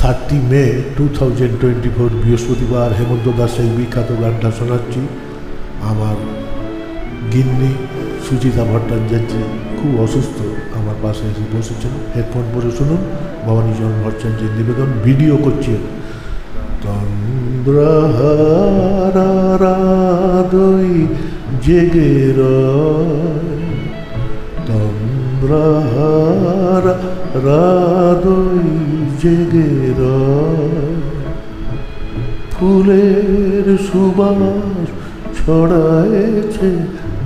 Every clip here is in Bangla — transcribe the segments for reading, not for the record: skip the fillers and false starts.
30 মে 2024 বৃহস্পতিবার হেমন্ত দাসের বিখ্যাত গানটা শোনাচ্ছি। আমার গিন্নি সুচিতা ভট্টাচার্য খুব অসুস্থ, আমার পাশে এসে বসেছেন। হেডফোন পরে শুনুন। ভবানীচরণ ভট্টাচার্যের নিবেদন, ভিডিও করছি। তন্দ্রাহারাদই জেগে রয়, তন্দ্রাহারাদই জেগে রয়, ফুলের সুবাস ছড়ায়েছে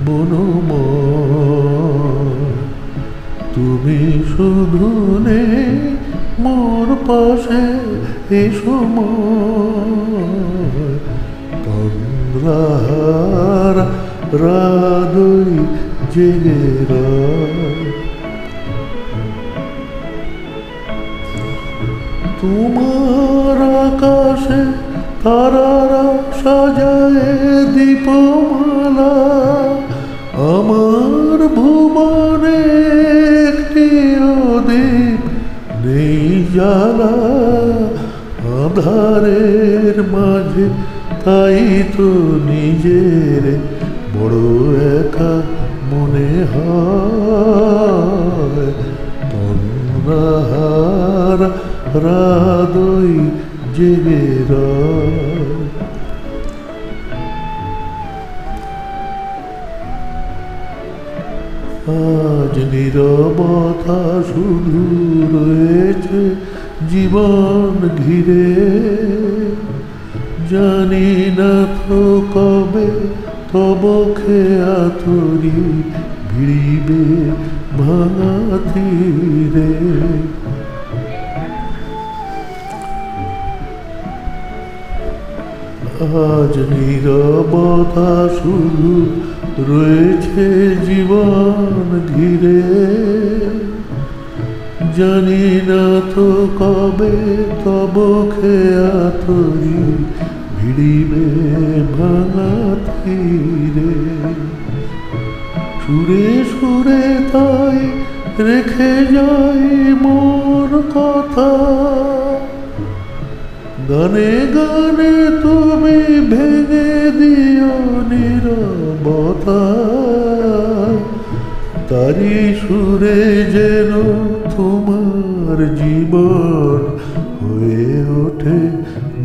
বনময়, তুমি শুধু নেই মোর পাশে এ সময়, তন্দ্রাহারাদই জেগে রয়। তোমার আকাশে তারারা সাজায় দীপমালা, আমার ভুবনে একটিও দ্বীপ নেই জ্বালা, আধারের মাঝে তাই তো নিজের বড় একা মনে হয়, তন্দ্রাহারাদই জেগে রয়। আজ নীরবতা শুধু রয়েছে জীবন ঘিরে, জানি না তো কবে তব খেয়া তরি ভিড়িবে ভাঙা তীরে। আজ নীরবতা শুধু রয়েছে জীবন ঘিরে, জানি না তো কবে তব খেয়া তরি ভিড়িবে ভাঙা তীরে। সুরে সুরে তাই রেখে যাই মোর কথা, গানে গানে তুমি ভেঙে দিও নীরবতা, তারি সুরে যেন তোমার জীবন হয়ে ওঠে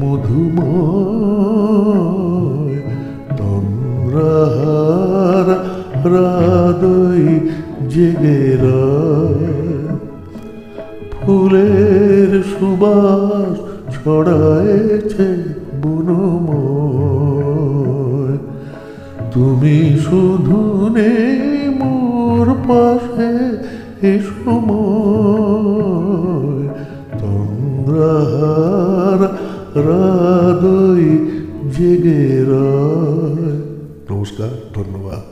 মধুময়, তন্দ্রাহারাদই জেগে রয়, ফুলের সুবাস ছড়ায়েছে বনময়, তুমি শুধু নেই মোর পাশে এ সময়, তন্দ্রাহারাদই জেগে রয়। নমস্কার, ধন্যবাদ।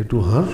একটু হাস।